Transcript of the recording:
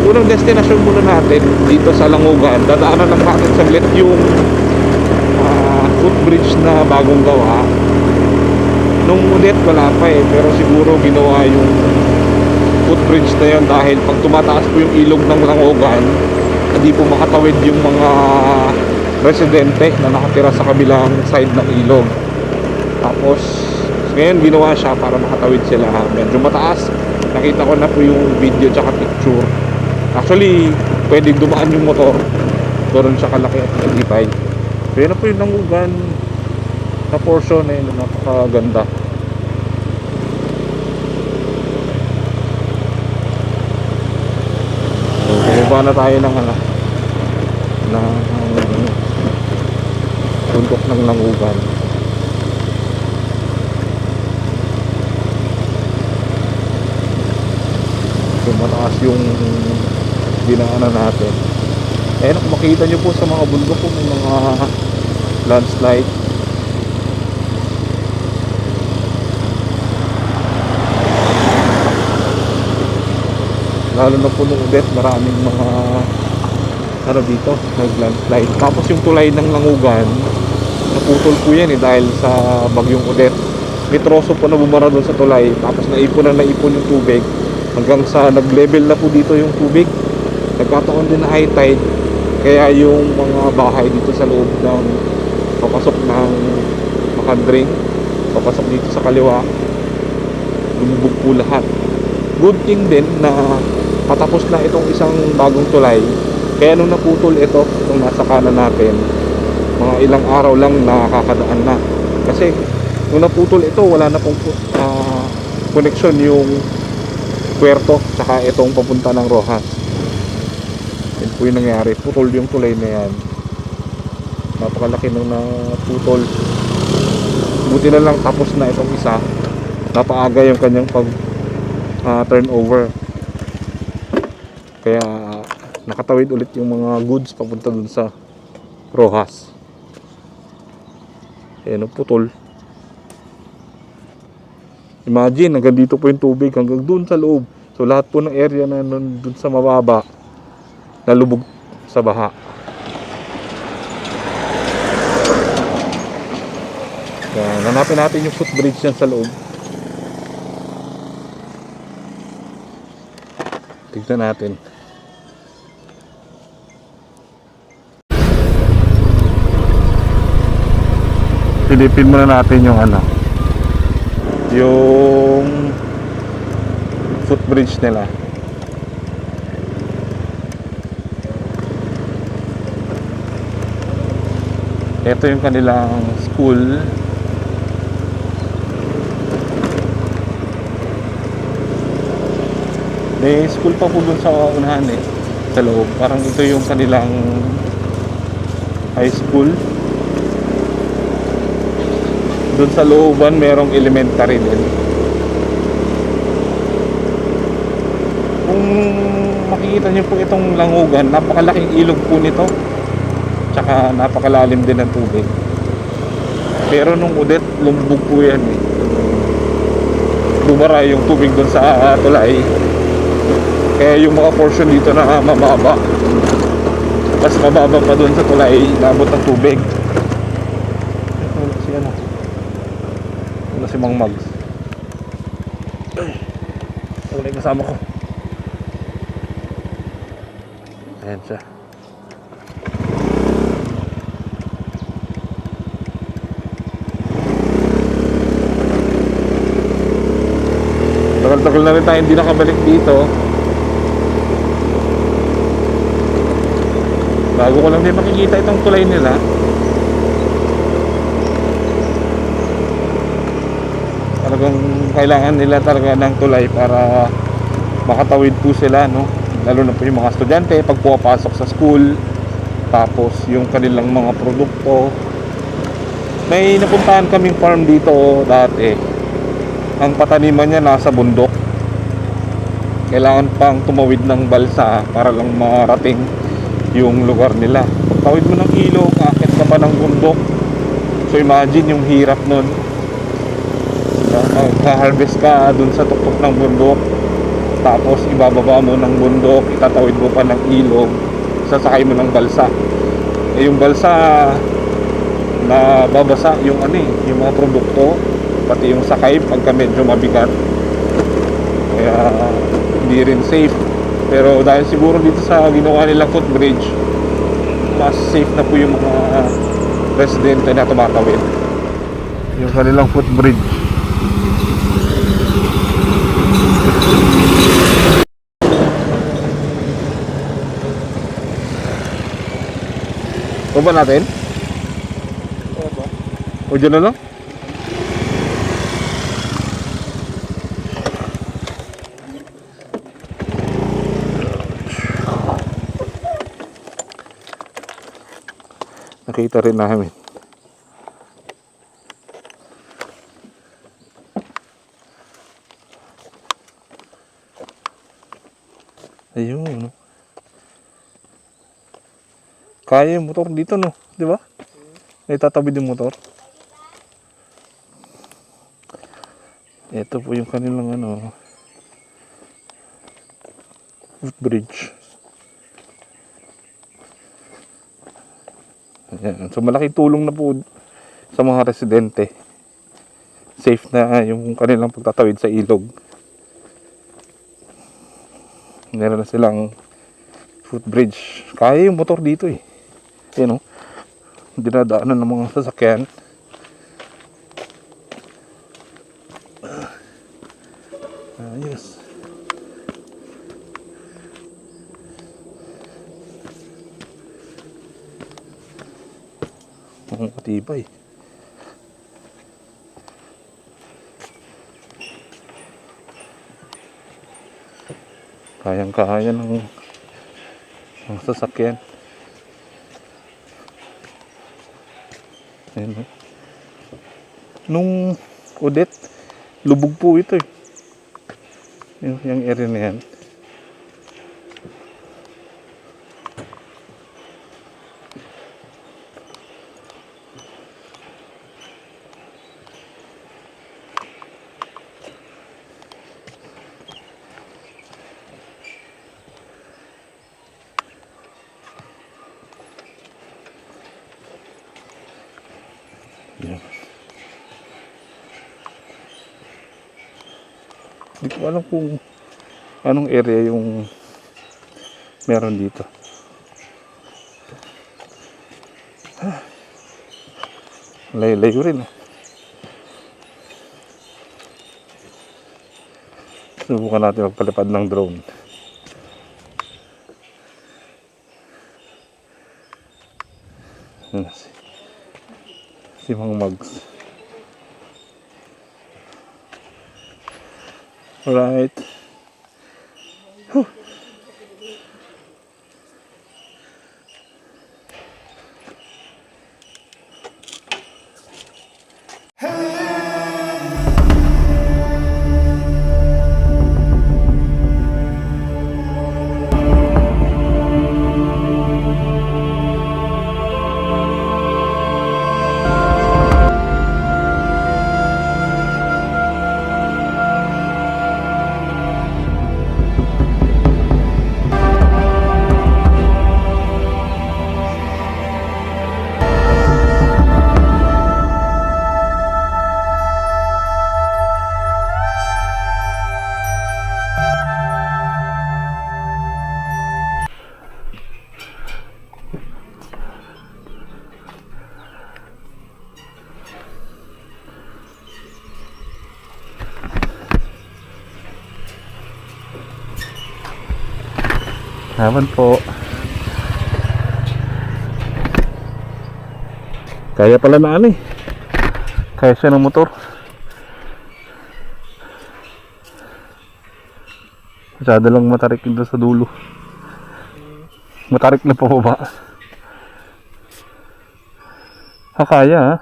unang destination muna natin dito sa Langugan. Dadaanan lang natin saglit yung footbridge na bagong gawa. Nung ulit wala pa pero siguro ginawa yung footbridge na yun dahil pag tumataas po yung ilog ng Langugan, hindi po makatawid yung mga residente na nakatira sa kabilang side ng ilog. Tapos ngayon ginawa siya para makatawid sila. Medyo mataas, nakita ko na po yung video tsaka picture. Actually pwedeng dumaan yung motor, doon siya kalaki at nalipay. So yun na po yung Langugan na portion na yun, napakaganda. So bumaba na tayo ng bundok ng Langugan. So mataas yung dinaanan natin. Kung makita nyo po sa mga bundok po may mga landslide. Lalo na po nung ulit, maraming mga dito, nag-landslide. Tapos yung tulay ng Langugan, naputol po yan dahil sa bagyong Odette. May troso po na bumara doon sa tulay, tapos naipon yung tubig hanggang sa nag-level na po dito yung tubig. Nagkataon din na high tide, kaya yung mga bahay dito sa loob ng papasok ng Makandring, papasok dito sa kaliwa, lumubog po lahat. Good thing din na patapos na itong isang bagong tulay, kaya nung naputol ito, nung nasa kanan natin, mga ilang araw lang nakakadaan na. Kasi nung naputol ito, wala na pong connection yung Puerto saka itong papunta ng Rojas. Yan po yung nangyari, putol yung tulay na yan. Napakalaki nung naputol. Buti na lang tapos na itong isa, napaaga yung kanyang pag turnover, kaya nakatawid ulit yung mga goods papunta dun sa Rojas. Ayan, putol. Imagine, hanggang dito po yung tubig, hanggang dun sa loob. So lahat po ng area na dun sa mababa nalubog sa baha. Kaya hanapin natin yung footbridge yan sa loob. Tignan natin. Pilipin muna natin yung yung footbridge nila. Ito yung kanilang school. May school pa po dun sa unahan sa loob. Parang ito yung kanilang high school. Dun sa looban merong elementary din. Kung makikita nyo po itong Langugan, napakalaking ilog po nito, tsaka napakalalim din ng tubig. Pero nung Odette, lumbog po yan bumara yung tubig dun sa tulay. Kaya yung mga portion dito na mababa, mas mababa pa dun sa tulay, nabot ng tubig. Si Mang Mags. Wala yung kasama ko. Ayan siya. Tagal-tagal na rin tayo hindi nakabalik dito. Bago ko lang din makikita itong tulay nila. Talagang kailangan nila talaga ng tulay para makatawid po sila, lalo na po yung mga estudyante pag pumapasok sa school, tapos yung kanilang mga produkto. May napuntahan kaming farm dito dati, ang pataniman niya nasa bundok, kailangan pang tumawid ng balsa para lang marating yung lugar nila. Pagtawid mo ng ilog, akit ka pa ng bundok. So imagine yung hirap nun. Magka-harvest ka dun sa tuktok ng bundok, tapos ibababa mo ng bundok, itatawid mo pa ng ilog, sasakay mo ng balsa. Yung balsa na babasa yung yung mga produkto, pati yung sakay pagka medyo mabigat, kaya hindi rin safe. Pero dahil siguro dito sa ginawa nilang footbridge, mas safe na po yung mga residente na tumatawid. Yung kanilang footbridge. Baba natin? O dyan na lang? Nakita rin namin. Ayun. Kaya yung motor dito, no? Di ba? Naitatawid yung motor. Ito po yung kanilang footbridge. Ayan. So malaking tulong na po sa mga residente. Safe na yung kanilang pagtatawid sa ilog. Meron na silang footbridge. Kaya yung motor dito eh. Ayan o. Dinadaanan ng mga sasakyan. Ayos. Ang matibay. Kayang-kaya ng sasakyan. Ayan, nung Odette, lubog po ito eh. Yung area na yan. Yan. Hindi ko alam kung anong area yung meron dito. Layo-layo rin eh. Subukan natin magpalipad ng drone. Si Mang Mags. Alright. Haman po. Kaya pala na kaya siya ng motor. Masyado lang matarik doon sa dulo. Matarik na pababa. Kaya